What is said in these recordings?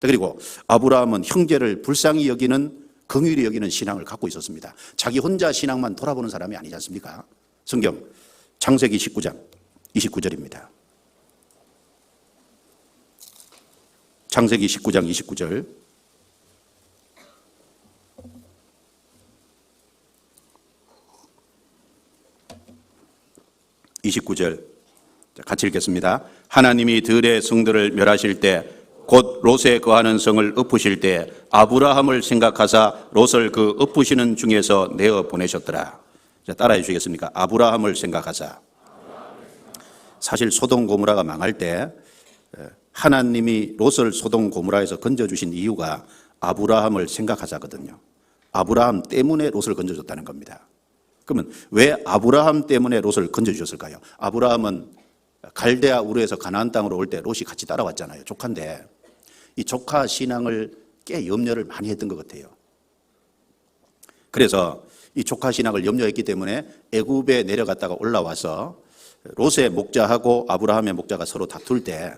그리고 아브라함은 형제를 불쌍히 여기는, 긍휼히 여기는 신앙을 갖고 있었습니다. 자기 혼자 신앙만 돌아보는 사람이 아니지 않습니까? 성경 창세기 19장 29절입니다. 창세기 19장 29절. 같이 읽겠습니다. 하나님이 들의 성들을 멸하실 때 곧 롯에 거하는 성을 엎으실 때 아브라함을 생각하사 롯을 그 엎으시는 중에서 내어 보내셨더라. 자, 따라해 주시겠습니까? 아브라함을 생각하사. 사실 소돔 고모라가 망할 때 하나님이 롯을 소돔 고모라에서 건져주신 이유가 아브라함을 생각하자거든요. 아브라함 때문에 롯을 건져줬다는 겁니다. 그러면 왜 아브라함 때문에 롯을 건져주셨을까요? 아브라함은 갈대아 우르에서 가나안 땅으로 올 때 롯이 같이 따라왔잖아요. 조카인데 이 조카 신앙을 꽤 염려를 많이 했던 것 같아요. 그래서 이 조카 신앙을 염려했기 때문에 애굽에 내려갔다가 올라와서 롯의 목자하고 아브라함의 목자가 서로 다툴 때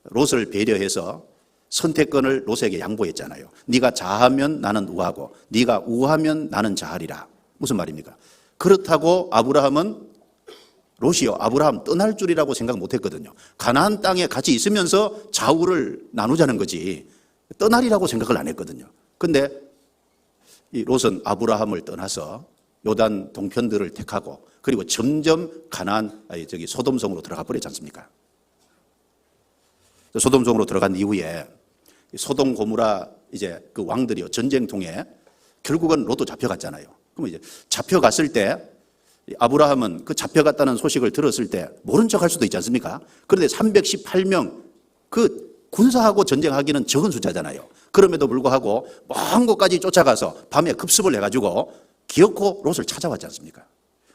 롯을 배려해서 선택권을 롯에게 양보했잖아요. 네가 자하면 나는 우하고 네가 우하면 나는 자하리라. 무슨 말입니까? 그렇다고 아브라함은 롯이요, 아브라함 떠날 줄이라고 생각 못했거든요. 가나안 땅에 같이 있으면서 좌우를 나누자는 거지 떠나리라고 생각을 안 했거든요. 근데 이 롯은 아브라함을 떠나서 요단 동편들을 택하고 그리고 점점 소돔성으로 들어가 버렸지 않습니까? 소돔성으로 들어간 이후에 소돔 고모라 이제 그 왕들이요 전쟁통에 결국은 롯도 잡혀갔잖아요. 그럼 이제 잡혀갔을 때 아브라함은 그 잡혀갔다는 소식을 들었을 때 모른 척 할 수도 있지 않습니까? 그런데 318명 그 군사하고 전쟁하기는 적은 숫자잖아요. 그럼에도 불구하고 먼 곳까지 쫓아가서 밤에 급습을 해가지고 기어코 롯을 찾아왔지 않습니까?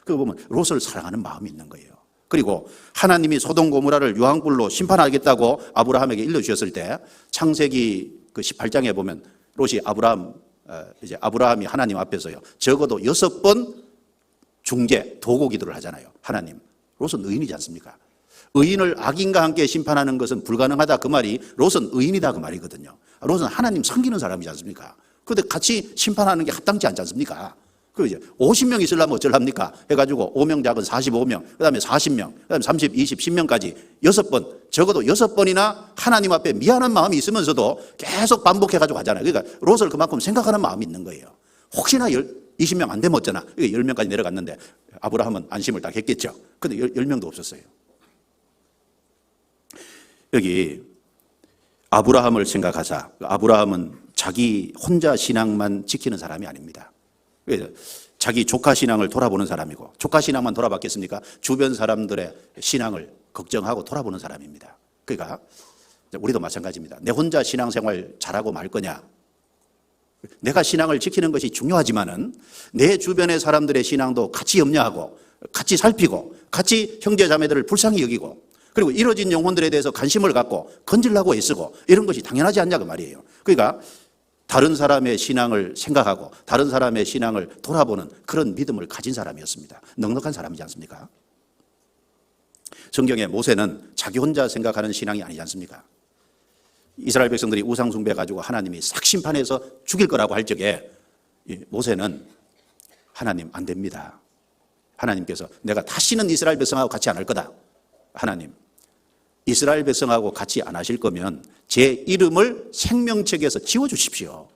그거 보면 롯을 사랑하는 마음이 있는 거예요. 그리고 하나님이 소돔 고모라를 유황불로 심판하겠다고 아브라함에게 일러주셨을 때 창세기 그 18장에 보면 롯이 아브라함이 하나님 앞에서요 적어도 6번 중재, 도고 기도를 하잖아요. 하나님, 롯은 의인이지 않습니까? 의인을 악인과 함께 심판하는 것은 불가능하다 그 말이 롯은 의인이다 그 말이거든요. 롯은 하나님 섬기는 사람이지 않습니까? 그런데 같이 심판하는 게 합당치 않지 않습니까? 그리고 이제 50명 있으려면 어쩌랍니까? 해가지고 5명 작은 45명, 그 다음에 40명, 그 다음에 30, 20, 10명까지 6번, 적어도 6번이나 하나님 앞에 미안한 마음이 있으면서도 계속 반복해가지고 하잖아요. 그러니까 롯을 그만큼 생각하는 마음이 있는 거예요. 혹시나 20명 안 되면 어쩌나. 10명까지 내려갔는데 아브라함은 안심을 딱 했겠죠. 근데 10명도 없었어요. 여기 아브라함을 생각하자. 아브라함은 자기 혼자 신앙만 지키는 사람이 아닙니다. 자기 조카 신앙을 돌아보는 사람이고, 조카 신앙만 돌아봤겠습니까? 주변 사람들의 신앙을 걱정하고 돌아보는 사람입니다. 그러니까 우리도 마찬가지입니다. 내 혼자 신앙생활 잘하고 말 거냐? 내가 신앙을 지키는 것이 중요하지만은 내 주변의 사람들의 신앙도 같이 염려하고 같이 살피고 같이 형제 자매들을 불쌍히 여기고 그리고 이뤄진 영혼들에 대해서 관심을 갖고 건지려고 애쓰고 이런 것이 당연하지 않냐 그 말이에요. 그러니까 다른 사람의 신앙을 생각하고 다른 사람의 신앙을 돌아보는 그런 믿음을 가진 사람이었습니다. 넉넉한 사람이지 않습니까? 성경에 모세는 자기 혼자 생각하는 신앙이 아니지 않습니까? 이스라엘 백성들이 우상 숭배 가지고 하나님이 싹 심판해서 죽일 거라고 할 적에 모세는 하나님 안 됩니다. 하나님께서 내가 다시는 이스라엘 백성하고 같이 안 할 거다. 하나님, 이스라엘 백성하고 같이 안 하실 거면 제 이름을 생명책에서 지워주십시오.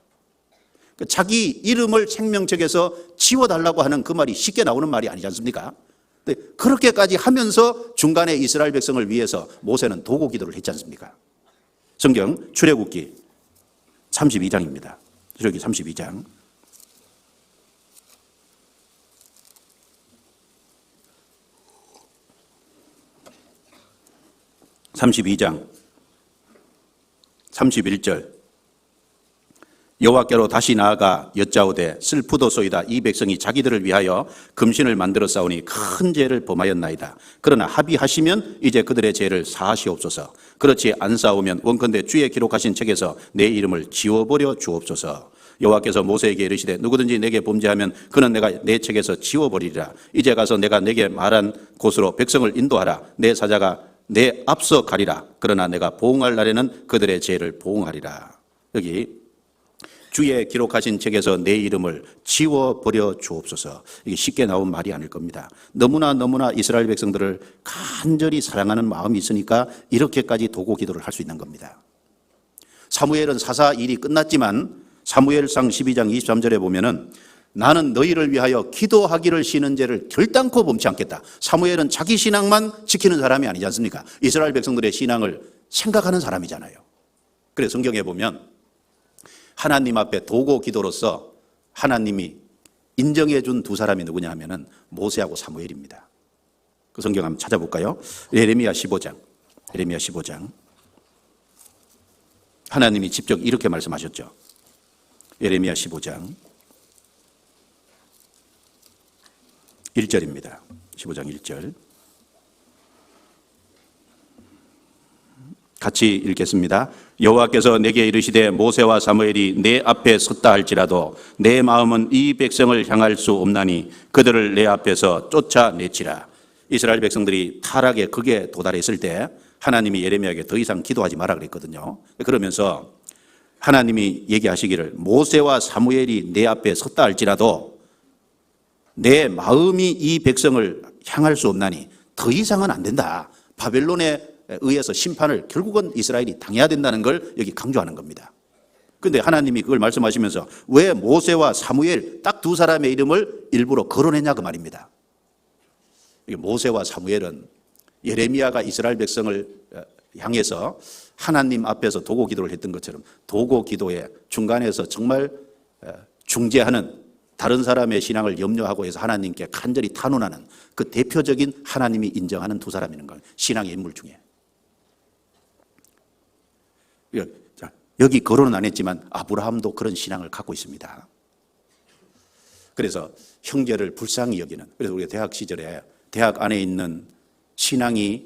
자기 이름을 생명책에서 지워달라고 하는 그 말이 쉽게 나오는 말이 아니지 않습니까? 그렇게까지 하면서 중간에 이스라엘 백성을 위해서 모세는 도고 기도를 했지 않습니까? 성경 출애굽기 32장입니다. 출애굽기 32장. (32장) 31절 여호와께로 다시 나아가 여짜오되 슬프도소이다. 이 백성이 자기들을 위하여 금신을 만들어 싸우니 큰 죄를 범하였나이다. 그러나 합의하시면 이제 그들의 죄를 사하시옵소서. 그렇지 안 싸우면 원컨대 주의 기록하신 책에서 내 이름을 지워버려 주옵소서. 여호와께서 모세에게 이르시되 누구든지 내게 범죄하면 그는 내가 내 책에서 지워버리리라. 이제 가서 내가 내게 말한 곳으로 백성을 인도하라. 내 사자가 내 앞서 가리라. 그러나 내가 보응할 날에는 그들의 죄를 보응하리라. 여기 주의 기록하신 책에서 내 이름을 지워버려 주옵소서. 이게 쉽게 나온 말이 아닐 겁니다. 너무나 이스라엘 백성들을 간절히 사랑하는 마음이 있으니까 이렇게까지 도고 기도를 할 수 있는 겁니다. 사무엘은 사사 일이 끝났지만 사무엘상 12장 23절에 보면은 나는 너희를 위하여 기도하기를 쉬는 죄를 결단코 범치 않겠다. 사무엘은 자기 신앙만 지키는 사람이 아니지 않습니까? 이스라엘 백성들의 신앙을 생각하는 사람이잖아요. 그래서 성경에 보면 하나님 앞에 도고 기도로서 하나님이 인정해 준 두 사람이 누구냐 하면은 모세하고 사무엘입니다. 그 성경 한번 찾아볼까요? 예레미야 15장. 하나님이 직접 이렇게 말씀하셨죠. 예레미야 15장 1절입니다. 15장 1절. 같이 읽겠습니다. 여호와께서 내게 이르시되 모세와 사무엘이 내 앞에 섰다 할지라도 내 마음은 이 백성을 향할 수 없나니 그들을 내 앞에서 쫓아내치라. 이스라엘 백성들이 타락의 극에 도달했을 때 하나님이 예레미야에게 더 이상 기도하지 마라 그랬거든요. 그러면서 하나님이 얘기하시기를 모세와 사무엘이 내 앞에 섰다 할지라도 내 마음이 이 백성을 향할 수 없나니 더 이상은 안 된다. 바벨론에 의해서 심판을 결국은 이스라엘이 당해야 된다는 걸 여기 강조하는 겁니다. 그런데 하나님이 그걸 말씀하시면서 왜 모세와 사무엘 딱 두 사람의 이름을 일부러 거론했냐 그 말입니다. 모세와 사무엘은 예레미야가 이스라엘 백성을 향해서 하나님 앞에서 도고 기도를 했던 것처럼 도고 기도의 중간에서 정말 중재하는 다른 사람의 신앙을 염려하고 해서 하나님께 간절히 탄원하는 그 대표적인 하나님이 인정하는 두 사람이라는 걸 신앙의 인물 중에. 여기 거론은 안 했지만 아브라함도 그런 신앙을 갖고 있습니다. 그래서 형제를 불쌍히 여기는, 그래서 우리가 대학 시절에 대학 안에 있는 신앙이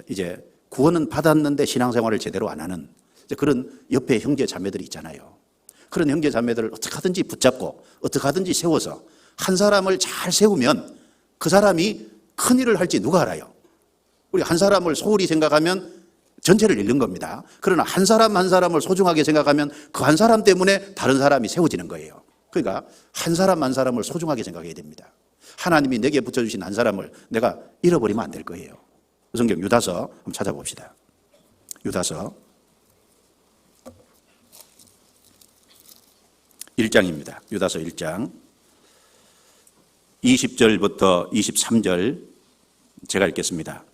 이제 구원은 받았는데 신앙생활을 제대로 안 하는 그런 옆에 형제 자매들이 있잖아요. 그런 형제 자매들을 어떻게 하든지 붙잡고 어떻게 하든지 세워서 한 사람을 잘 세우면 그 사람이 큰일을 할지 누가 알아요? 우리 한 사람을 소홀히 생각하면 전체를 잃는 겁니다. 그러나 한 사람 한 사람을 소중하게 생각하면 그 한 사람 때문에 다른 사람이 세워지는 거예요. 그러니까 한 사람 한 사람을 소중하게 생각해야 됩니다. 하나님이 내게 붙여주신 한 사람을 내가 잃어버리면 안 될 거예요. 성경 유다서 한번 찾아봅시다. 유다서 1장입니다. 유다서 1장 20절부터 23절 제가 읽겠습니다.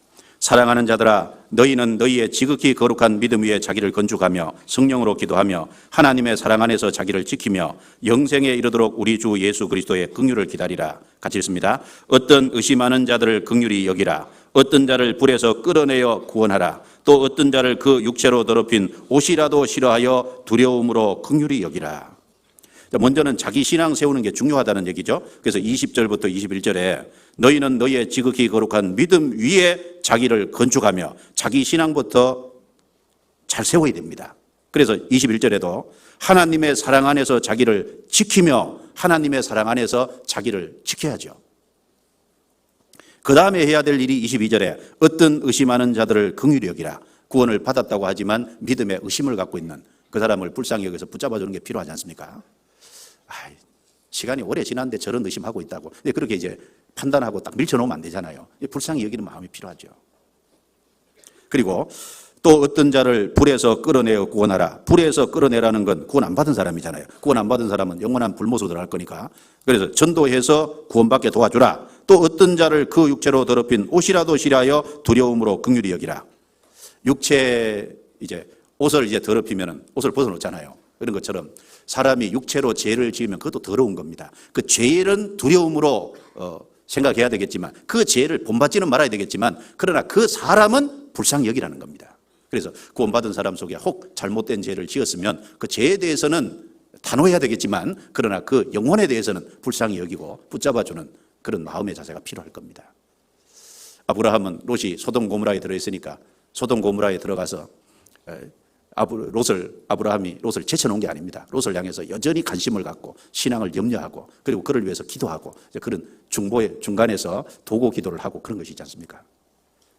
사랑하는 자들아 너희는 너희의 지극히 거룩한 믿음 위에 자기를 건축하며 성령으로 기도하며 하나님의 사랑 안에서 자기를 지키며 영생에 이르도록 우리 주 예수 그리스도의 긍휼을 기다리라. 같이 읽습니다. 어떤 의심하는 자들을 긍휼히 여기라. 어떤 자를 불에서 끌어내어 구원하라. 또 어떤 자를 그 육체로 더럽힌 옷이라도 싫어하여 두려움으로 긍휼히 여기라. 먼저는 자기 신앙 세우는 게 중요하다는 얘기죠. 그래서 20절부터 21절에 너희는 너희의 지극히 거룩한 믿음 위에 자기를 건축하며 자기 신앙부터 잘 세워야 됩니다. 그래서 21절에도 하나님의 사랑 안에서 자기를 지키며 하나님의 사랑 안에서 자기를 지켜야죠. 그 다음에 해야 될 일이 22절에 어떤 의심하는 자들을 긍휼히 여기라. 구원을 받았다고 하지만 믿음에 의심을 갖고 있는 그 사람을 불쌍히 여기서 붙잡아주는 게 필요하지 않습니까? 시간이 오래 지났는데 저런 의심하고 있다고. 그렇게 이제 판단하고 딱 밀쳐놓으면 안 되잖아요. 불쌍히 여기는 마음이 필요하죠. 그리고 또 어떤 자를 불에서 끌어내어 구원하라. 불에서 끌어내라는 건 구원 안 받은 사람이잖아요. 구원 안 받은 사람은 영원한 불못으로 들어갈 거니까. 그래서 전도해서 구원받게 도와주라. 또 어떤 자를 그 육체로 더럽힌 옷이라도 싫어하여 두려움으로 긍휼히 여기라. 육체 이제 옷을 이제 더럽히면은 옷을 벗어놓잖아요. 그런 것처럼 사람이 육체로 죄를 지으면 그것도 더러운 겁니다. 그 죄는 두려움으로 생각해야 되겠지만 그 죄를 본받지는 말아야 되겠지만 그러나 그 사람은 불쌍히 여기라는 겁니다. 그래서 구원받은 사람 속에 혹 잘못된 죄를 지었으면 그 죄에 대해서는 단호해야 되겠지만 그러나 그 영혼에 대해서는 불쌍히 여기고 붙잡아주는 그런 마음의 자세가 필요할 겁니다. 아브라함은 롯이 소돔 고모라에 들어있으니까 소돔 고모라에 들어가서 아브라함이 롯을 제쳐놓은 게 아닙니다. 롯을 향해서 여전히 관심을 갖고 신앙을 염려하고 그리고 그를 위해서 기도하고 그런 중보의 중간에서 도고 기도를 하고 그런 것이지 않습니까?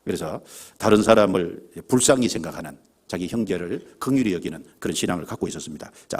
그래서 다른 사람을 불쌍히 생각하는 자기 형제를 긍휼히 여기는 그런 신앙을 갖고 있었습니다. 자,